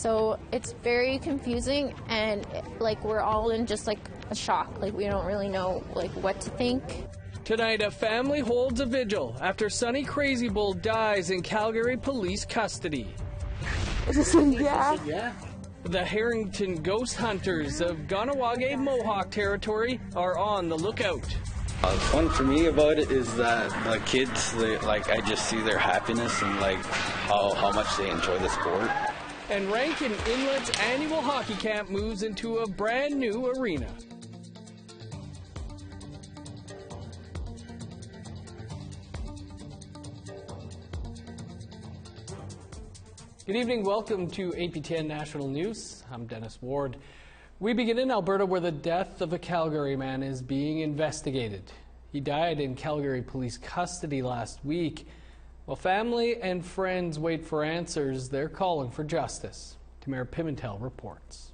So it's very confusing, and like we're all in just like a shock. Like we don't really know like what to think. Tonight, a family holds a vigil after Sonny Crazy Bull dies in Calgary Police custody. Yeah. The Harrington ghost hunters of Ganawage Mohawk territory are on the lookout. Fun for me about it is that the kids, I just see their happiness and how much they enjoy the sport. And Rankin Inlet's annual hockey camp moves into a brand new arena. Good evening, welcome to APTN National News. I'm Dennis Ward. We begin in Alberta, where the death of a Calgary man is being investigated. He died in Calgary Police custody last week. While family and friends wait for answers, they're calling for justice. Tamara Pimentel reports.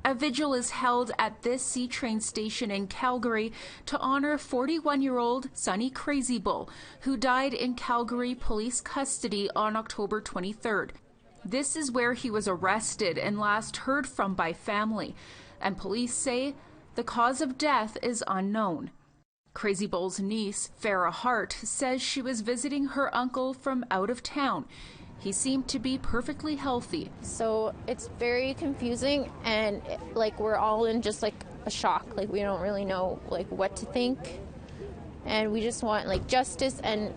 A vigil is held at this C-train station in Calgary to honor 41-year-old Sonny Crazy Bull, who died in Calgary Police custody on October 23rd. This is where he was arrested and last heard from by family, and police say the cause of death is unknown. Crazy Bull's niece, Farah Hart, says she was visiting her uncle from out of town. He seemed to be perfectly healthy. So it's very confusing, and like we're all in just like a shock. Like we don't really know like what to think, and we just want like justice. And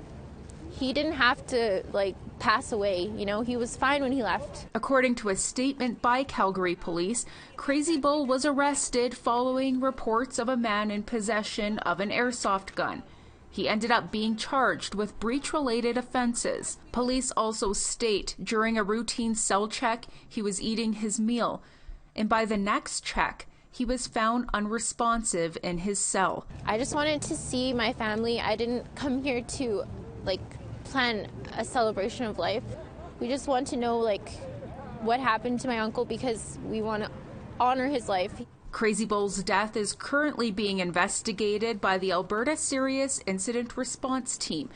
he didn't have to like pass away, you know, he was fine when he left. According to a statement by Calgary Police, Crazy Bull was arrested following reports of a man in possession of an airsoft gun. He ended up being charged with breach-related offenses. Police also state during a routine cell check, he was eating his meal, and by the next check, he was found unresponsive in his cell. I just wanted to see my family. I didn't come here to like plan a celebration of life. We just want to know like what happened to my uncle, because we want to honor his life. Crazy Bull's death is currently being investigated by the Alberta Serious Incident Response Team.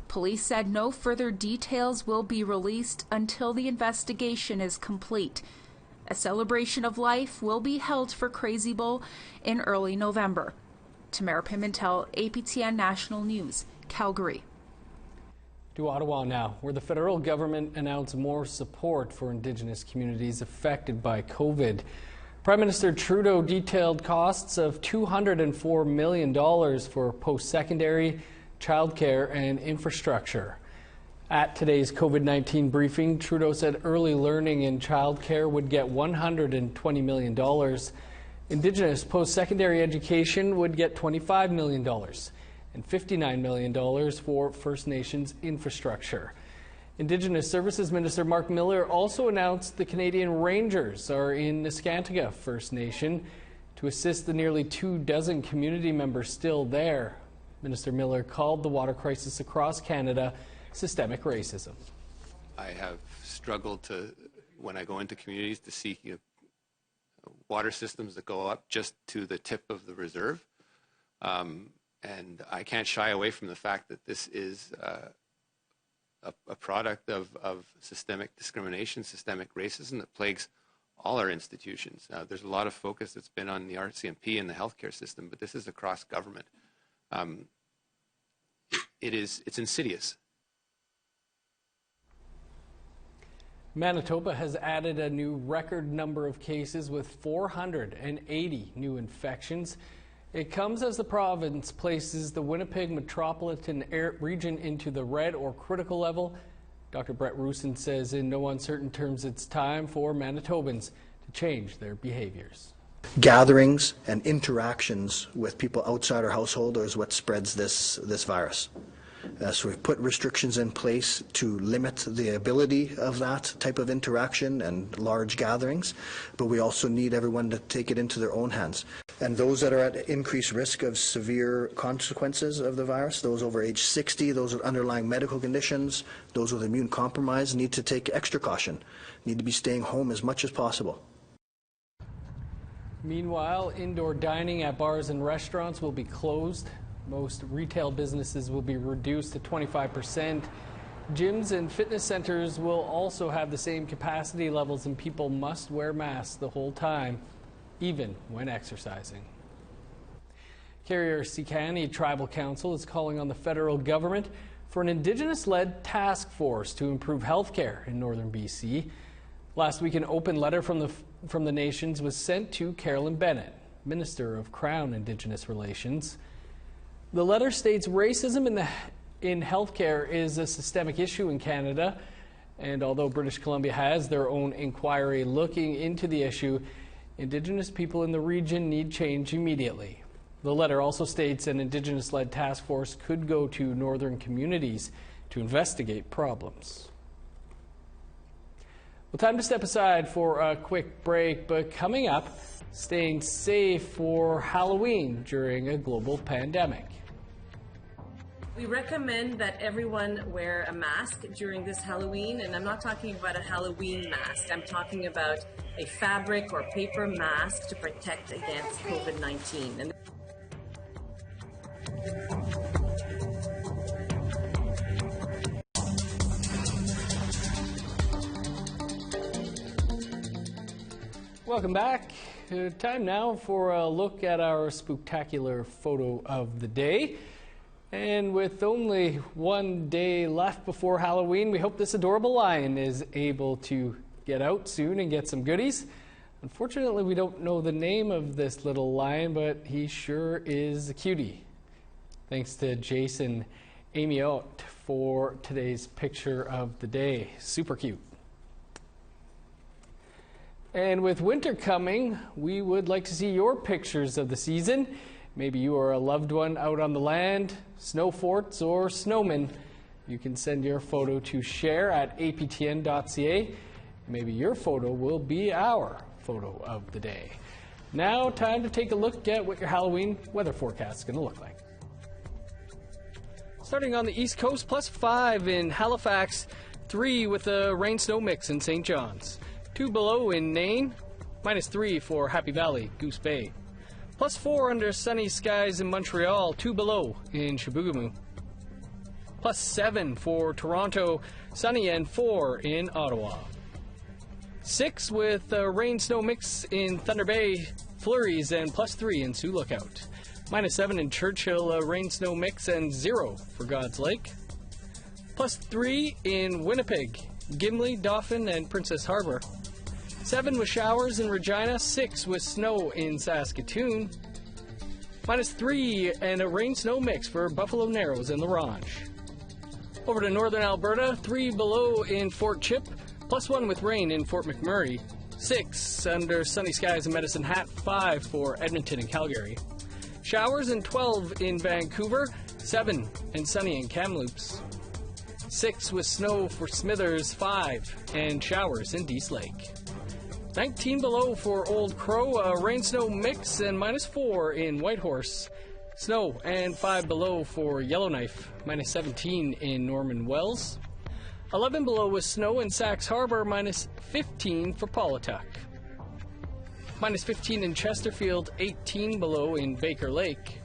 Police said no further details will be released until the investigation is complete. A celebration of life will be held for Crazy Bull in early November. Tamara Pimentel, APTN National News, Calgary. To Ottawa now, where the federal government announced more support for Indigenous communities affected by COVID. Prime Minister Trudeau detailed costs of $204 million for post-secondary, childcare and infrastructure. At today's COVID-19 briefing, Trudeau said early learning and childcare would get $120 million. Indigenous post-secondary education would get $25 million and $59 million for First Nations infrastructure. Indigenous Services Minister Mark Miller also announced the Canadian Rangers are in Neskantaga First Nation to assist the nearly 24 community members still there. Minister Miller called the water crisis across Canada systemic racism. I have struggled to, when I go into communities, to see water systems that go up just to the tip of the reserve. And I can't shy away from the fact that this is a product of systemic discrimination, systemic racism that plagues all our institutions. There's a lot of focus that's been on the RCMP and the healthcare system, but this is across government. It's insidious. Manitoba has added a new record number of cases with 480 new infections. It comes as the province places the Winnipeg metropolitan region into the red or critical level. Dr. Brett Rusin says in no uncertain terms it's time for Manitobans to change their behaviors. Gatherings and interactions with people outside our household is what spreads this virus. So we've put restrictions in place to limit the ability of that type of interaction and large gatherings, but we also need everyone to take it into their own hands. And those that are at increased risk of severe consequences of the virus, those over age 60, those with underlying medical conditions, those with immune compromise, need to take extra caution, need to be staying home as much as possible. Meanwhile, indoor dining at bars and restaurants will be closed. Most retail businesses will be reduced to 25%. Gyms and fitness centers will also have the same capacity levels, and people must wear masks the whole time, even when exercising. Carrier-Sikani Tribal Council is calling on the federal government for an Indigenous-led task force to improve health care in northern BC. Last week, an open letter from the nations was sent to Carolyn Bennett, Minister of Crown Indigenous Relations. The letter states racism in healthcare is a systemic issue in Canada, and although British Columbia has their own inquiry looking into the issue, Indigenous people in the region need change immediately. The letter also states an Indigenous-led task force could go to northern communities to investigate problems. Well, time to step aside for a quick break, but coming up, staying safe for Halloween during a global pandemic. We recommend that everyone wear a mask during this Halloween, and I'm not talking about a Halloween mask. I'm talking about a fabric or paper mask to protect against COVID-19. Welcome back. Time now for a look at our spooktacular photo of the day. And with only one day left before Halloween, we hope this adorable lion is able to get out soon and get some goodies. Unfortunately, we don't know the name of this little lion, but he sure is a cutie. Thanks to Jason Amiot for today's picture of the day. Super cute. And with winter coming, we would like to see your pictures of the season. Maybe you or a loved one out on the land, snow forts, or snowmen. You can send your photo to share@aptn.ca. Maybe your photo will be our photo of the day. Now, time to take a look at what your Halloween weather forecast is going to look like. Starting on the East Coast, +5 in Halifax, 3 with a rain-snow mix in St. John's. 2 below in Nain, -3 for Happy Valley, Goose Bay. +4 under sunny skies in Montreal, 2 below in Chibougamau. +7 for Toronto, sunny, and 4 in Ottawa. 6 with a rain-snow mix in Thunder Bay, flurries, and +3 in Sioux Lookout. -7 in Churchill, a rain-snow mix, and 0 for God's Lake. +3 in Winnipeg, Gimli, Dauphin, and Princess Harbour. 7 with showers in Regina, 6 with snow in Saskatoon. -3 and a rain-snow mix for Buffalo Narrows and La Ronge. Over to northern Alberta, 3 below in Fort Chip, +1 with rain in Fort McMurray. 6 under sunny skies in Medicine Hat, 5 for Edmonton and Calgary. Showers and 12 in Vancouver, 7 and sunny in Kamloops. 6 with snow for Smithers, 5 and showers in Dease Lake. 19 below for Old Crow, a rain-snow mix, and -4 in Whitehorse. Snow and 5 below for Yellowknife, -17 in Norman Wells. 11 below with snow in Sax Harbor, -15 for Paulatuck. -15 in Chesterfield, 18 below in Baker Lake.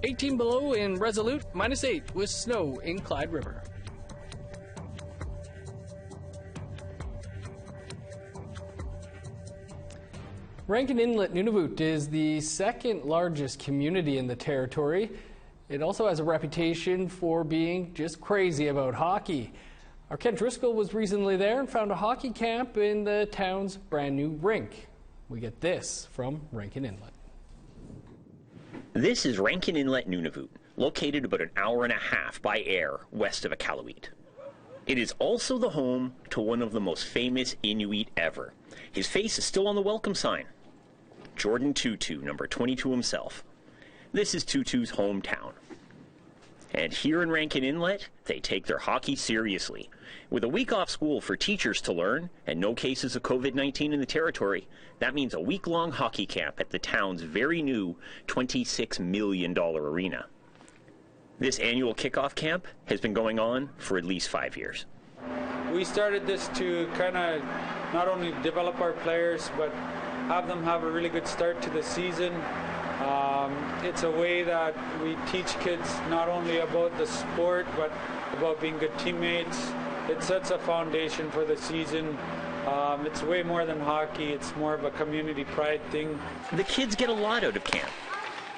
18 below in Resolute, -8 with snow in Clyde River. Rankin Inlet, Nunavut, is the second largest community in the territory. It also has a reputation for being just crazy about hockey. Our Ken Driscoll was recently there and found a hockey camp in the town's brand new rink. We get this from Rankin Inlet. This is Rankin Inlet, Nunavut, located about an hour and a half by air west of Iqaluit. It is also the home to one of the most famous Inuit ever. His face is still on the welcome sign. Jordan Tutu, number 22 himself. This is Tutu's hometown. And here in Rankin Inlet, they take their hockey seriously. With a week off school for teachers to learn and no cases of COVID-19 in the territory, that means a week-long hockey camp at the town's very new $26 million arena. This annual kickoff camp has been going on for at least 5 years. We started this to kind of not only develop our players, but have them have a really good start to the season. It's a way that we teach kids not only about the sport, but about being good teammates. It sets a foundation for the season. It's way more than hockey. It's more of a community pride thing. The kids get a lot out of camp.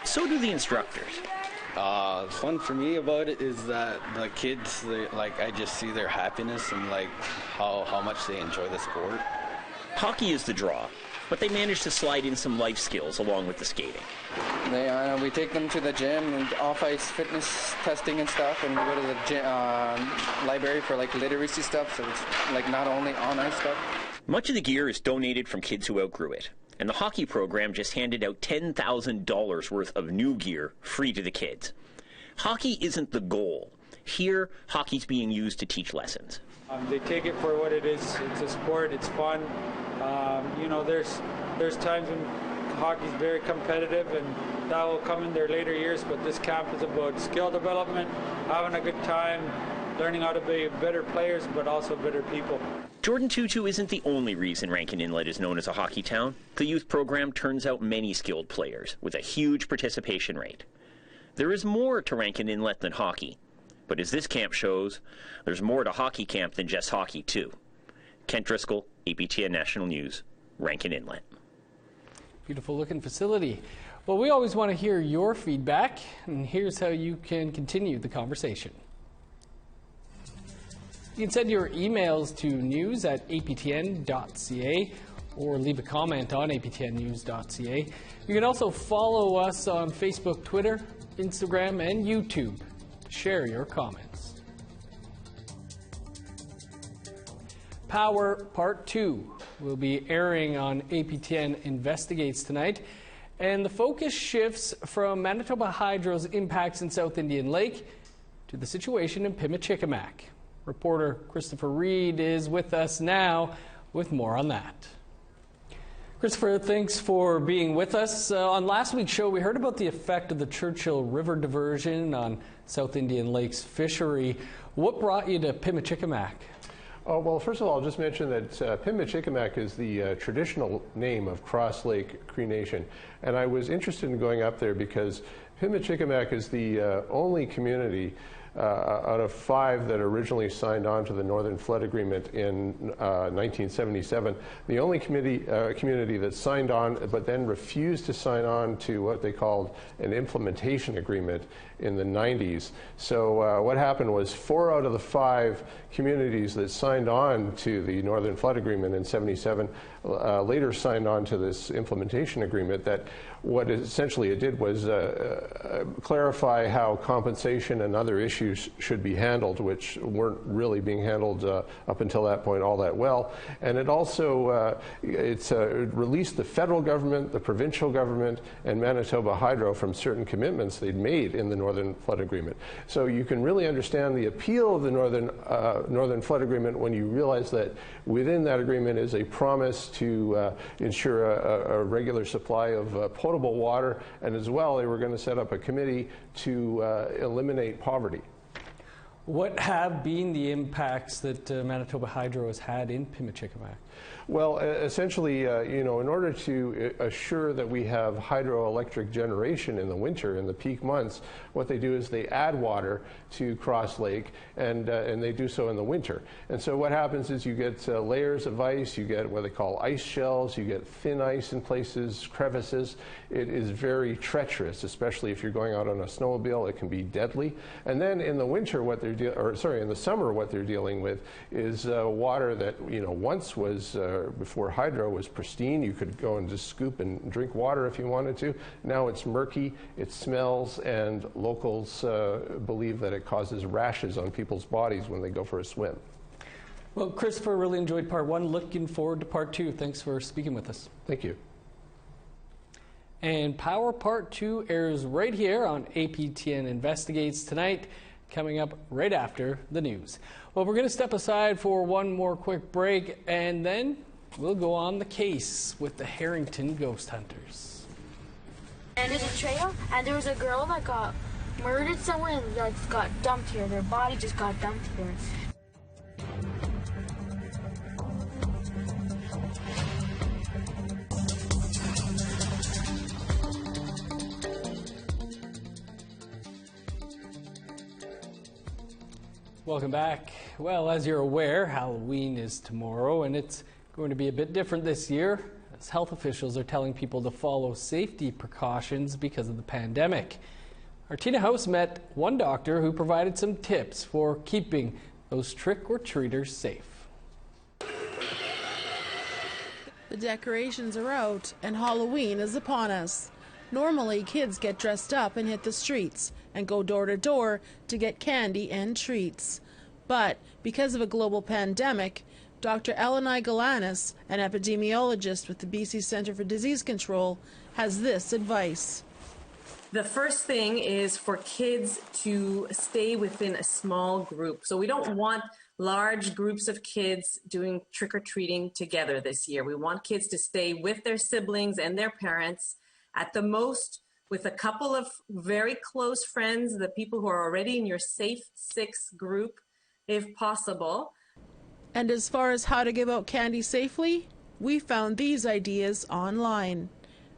So do the instructors. Fun for me about it is that the kids, I just see their happiness and how much they enjoy the sport. Hockey is the draw, but they manage to slide in some life skills along with the skating. We take them to the gym and off-ice fitness testing and stuff, and we go to the gym, library for literacy stuff, so it's not only on-ice stuff. Much of the gear is donated from kids who outgrew it, and the hockey program just handed out $10,000 worth of new gear free to the kids. Hockey isn't the goal. Here, hockey's being used to teach lessons. They take it for what it is. It's a sport. It's fun. There's times when hockey's very competitive, and that will come in their later years, but this camp is about skill development, having a good time, learning how to be better players, but also better people. Jordan Tutu isn't the only reason Rankin Inlet is known as a hockey town. The youth program turns out many skilled players with a huge participation rate. There is more to Rankin Inlet than hockey, but as this camp shows, there's more to hockey camp than just hockey too. Kent Driscoll, APTN National News, Rankin Inlet. Beautiful looking facility. Well, we always want to hear your feedback, and here's how you can continue the conversation. You can send your emails to news@aptn.ca or leave a comment on aptnnews.ca. You can also follow us on Facebook, Twitter, Instagram, and YouTube. Share your comments. Power Part 2 will be airing on APTN Investigates tonight, and the focus shifts from Manitoba Hydro's impacts in South Indian Lake to the situation in Pimicikamak. Reporter Christopher Reed is with us now with more on that. Christopher, thanks for being with us. On last week's show, we heard about the effect of the Churchill River diversion on South Indian Lake's fishery. What brought you to Pimicikamak? Oh, well, first of all, I'll just mention that Pimicikamak is the traditional name of Cross Lake Cree Nation. And I was interested in going up there because Pimicikamak is the only community out of 5 that originally signed on to the Northern Flood Agreement in 1977. The only community that signed on but then refused to sign on to what they called an implementation agreement in the 90s. So what happened was 4 out of the 5 communities that signed on to the Northern Flood Agreement in 77 later signed on to this implementation agreement that what essentially it did was clarify how compensation and other issues should be handled, which weren't really being handled up until that point all that well. And it also it released the federal government, the provincial government, and Manitoba Hydro from certain commitments they'd made in the Northern Flood Agreement. So you can really understand the appeal of the Northern Flood Agreement when you realize that within that agreement is a promise to ensure a regular supply of potable water, and as well they were going to set up a committee to eliminate poverty. What have been the impacts that Manitoba Hydro has had in Pimicikamak? Well, essentially, in order to assure that we have hydroelectric generation in the winter, in the peak months, what they do is they add water to Cross Lake, and they do so in the winter. And so what happens is you get layers of ice, you get what they call ice shells, you get thin ice in places, crevices. It is very treacherous, especially if you're going out on a snowmobile. It can be deadly. And then in the winter, in the summer, what they're dealing with is water that once was before hydro was pristine. You could go and just scoop and drink water if you wanted to. Now it's murky, it smells, and locals believe that it causes rashes on people's bodies when they go for a swim. Well, Christopher, really enjoyed part 1. Looking forward to part 2. Thanks for speaking with us. Thank you. And Power Part 2 airs right here on APTN Investigates tonight, coming up right after the news. Well, we're going to step aside for one more quick break, and then we'll go on the case with the Harrington ghost hunters. And there's a trail, and there was a girl that got murdered somewhere and that got dumped here. Their body just got dumped here. Welcome back. Well, as you're aware, Halloween is tomorrow, and it's going to be a bit different this year, as health officials are telling people to follow safety precautions because of the pandemic. Our Tina House met one doctor who provided some tips for keeping those trick-or-treaters safe. The decorations are out, and Halloween is upon us. Normally, kids get dressed up and hit the streets and go door to door to get candy and treats. But because of a global pandemic, Dr. Eleni Galanis, an epidemiologist with the BC Centre for Disease Control, has this advice. The first thing is for kids to stay within a small group. So we don't want large groups of kids doing trick-or-treating together this year. We want kids to stay with their siblings and their parents, at the most with a couple of very close friends, the people who are already in your safe 6 group, if possible. And as far as how to give out candy safely, we found these ideas online.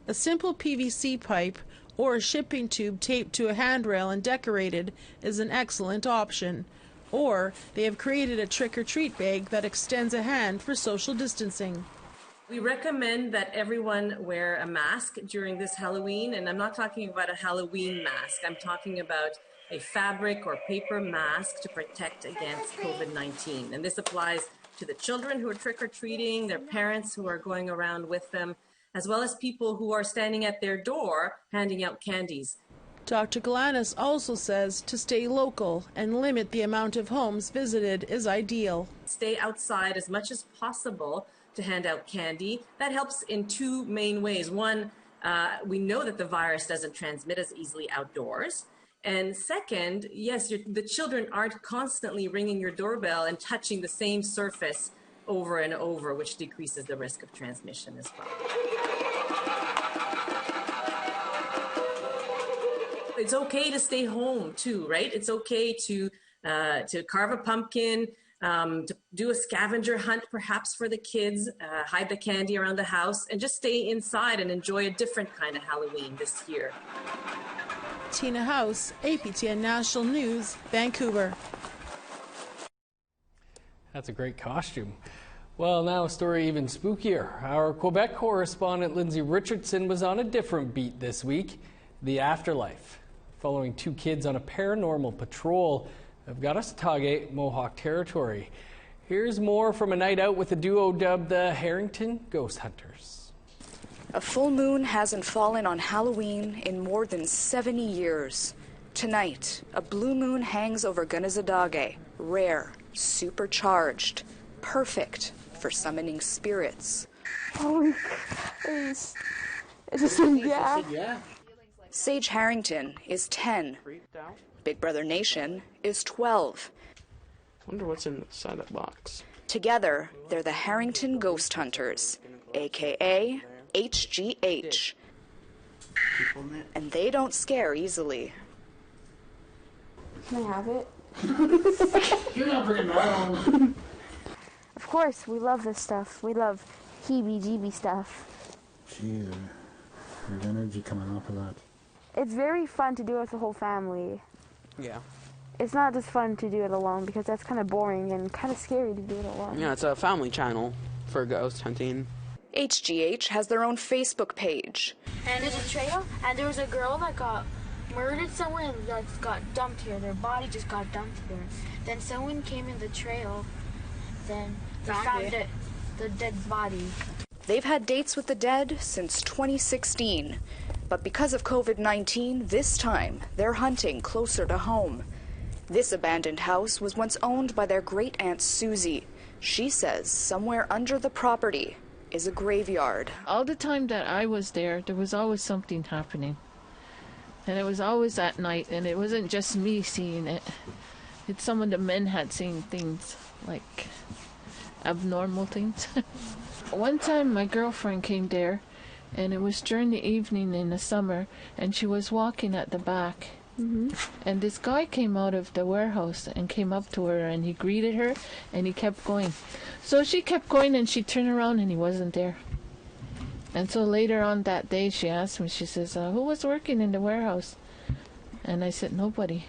A simple PVC pipe or a shipping tube taped to a handrail and decorated is an excellent option. Or they have created a trick-or-treat bag that extends a hand for social distancing. We recommend that everyone wear a mask during this Halloween, and I'm not talking about a Halloween mask. I'm talking about a fabric or paper mask to protect against COVID-19. And this applies to the children who are trick-or-treating, their parents who are going around with them, as well as people who are standing at their door handing out candies. Dr. Galanis also says to stay local and limit the amount of homes visited is ideal. Stay outside as much as possible to hand out candy. That helps in 2 main ways. One, we know that the virus doesn't transmit as easily outdoors. And second, yes, the children aren't constantly ringing your doorbell and touching the same surface over and over, which decreases the risk of transmission as well. It's okay to stay home too, right? It's okay to carve a pumpkin, to do a scavenger hunt perhaps for the kids, hide the candy around the house, and just stay inside and enjoy a different kind of Halloween this year. Tina House, APTN National News, Vancouver. That's a great costume. Well, now a story even spookier. Our Quebec correspondent Lindsay Richardson was on a different beat this week, the afterlife. Following 2 kids on a paranormal patrol have got us to Tage, Mohawk territory. Here's more from a night out with a duo dubbed the Harrington Ghost Hunters. A full moon hasn't fallen on Halloween in more than 70 years. Tonight, a blue moon hangs over Gunazadage, rare, supercharged, perfect for summoning spirits. Oh, it's just yeah. Sage Harrington is 10. Big Brother Nation is 12. Wonder what's inside that box. Together, they're the Harrington Ghost Hunters, aka HGH. And they don't scare easily. Can I have it? You're not bringing that on. Of course, we love this stuff. We love heebie-jeebie stuff. Jeez, there's energy coming off of that. It's very fun to do it with the whole family. Yeah. It's not just fun to do it alone because that's kind of boring and kind of scary to do it alone. Yeah, it's a family channel for ghost hunting. HGH has their own Facebook page. And there's a trail, and there was a girl that got murdered somewhere and that got dumped here. Their body just got dumped here. Then someone came in the trail, then they found the dead body. They've had dates with the dead since 2016. But because of COVID-19, this time they're hunting closer to home. This abandoned house was once owned by their great-aunt Susie. She says somewhere under the property is a graveyard. All the time that I was there was always something happening. And it was always at night, and it wasn't just me seeing it. It's some of the men had seen things, like abnormal things. One time my girlfriend came there, and it was during the evening in the summer, and she was walking at the back. Mm-hmm. And this guy came out of the warehouse and came up to her, and he greeted her, and he kept going. So she kept going, and she turned around, and he wasn't there. And so later on that day, she asked me, she says, who was working in the warehouse? And I said, nobody.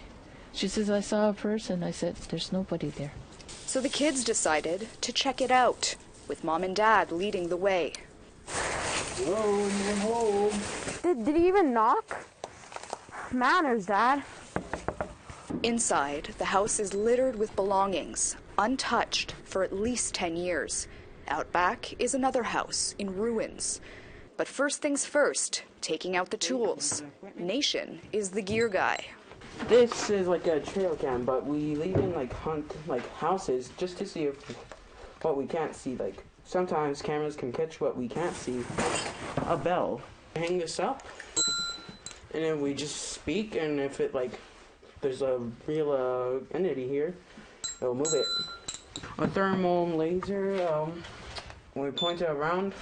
She says, I saw a person. I said, there's nobody there. So the kids decided to check it out, with Mom and Dad leading the way. Hello, I'm home. Did he even knock? Manners, Dad. Inside, the house is littered with belongings, untouched for at least 10 years. Out back is another house in ruins. But first things first, taking out the tools. Nation is the gear guy. This is like a trail cam, but we leave in like hunt like houses just to see if what we can't see. Like sometimes cameras can catch what we can't see. A bell. Hang this up, and then we just speak, and if it like there's a real entity here, it'll move it. A thermal laser. When we point it around,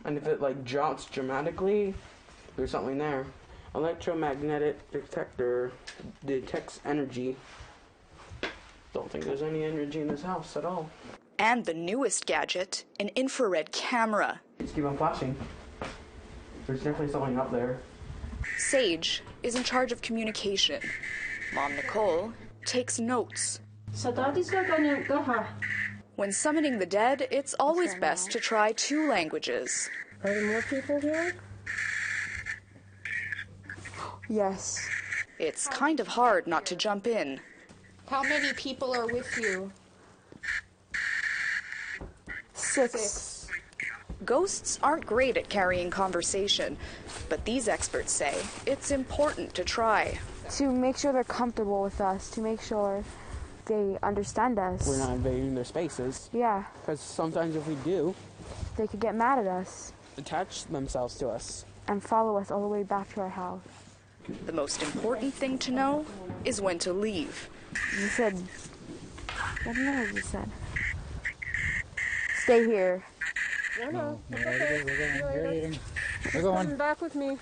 and if it like drops dramatically, there's something there. Electromagnetic detector detects energy. Don't think there's any energy in this house at all. And the newest gadget, an infrared camera. Just keep on flashing. There's definitely something up there. Sage is in charge of communication. Mom Nicole takes notes. When summoning the dead, it's always best to try 2 languages. Are there more people here? Yes. It's kind of hard not to jump in. How many people are with you? 6. Ghosts aren't great at carrying conversation, but these experts say it's important to try. To make sure they're comfortable with us, to make sure they understand us. We're not invading their spaces. Yeah. Because sometimes if we do, they could get mad at us. Attach themselves to us. And follow us all the way back to our house. The most important thing to know is when to leave. You said, I don't know what you said. Stay here. No, okay. We're going. Come back with me.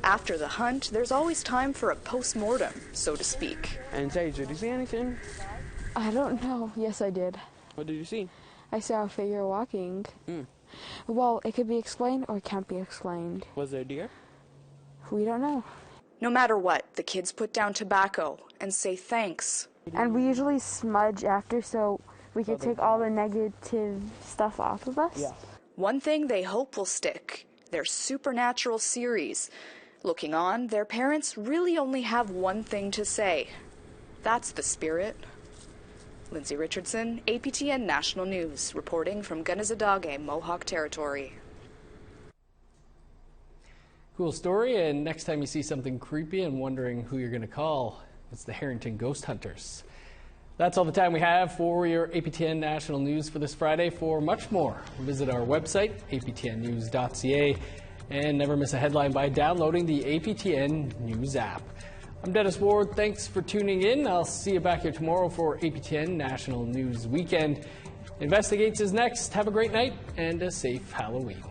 After the hunt, there's always time for a post-mortem, so to speak. And Sage, did you see anything? I don't know. Yes, I did. What did you see? I saw a figure walking. Well, it could be explained or it can't be explained. Was there a deer? We don't know. No matter what, the kids put down tobacco and say thanks. And we usually smudge after so we can take all the negative stuff off of us. Yeah. One thing they hope will stick, their supernatural series. Looking on, their parents really only have one thing to say. That's the spirit. Lindsay Richardson, APTN National News, reporting from Gunazadage, Mohawk Territory. Cool story, and next time you see something creepy and wondering who you're going to call, it's the Harrington Ghost Hunters. That's all the time we have for your APTN National News for this Friday. For much more, visit our website, aptnnews.ca, and never miss a headline by downloading the APTN News app. I'm Dennis Ward. Thanks for tuning in. I'll see you back here tomorrow for APTN National News Weekend. Investigates is next. Have a great night and a safe Halloween.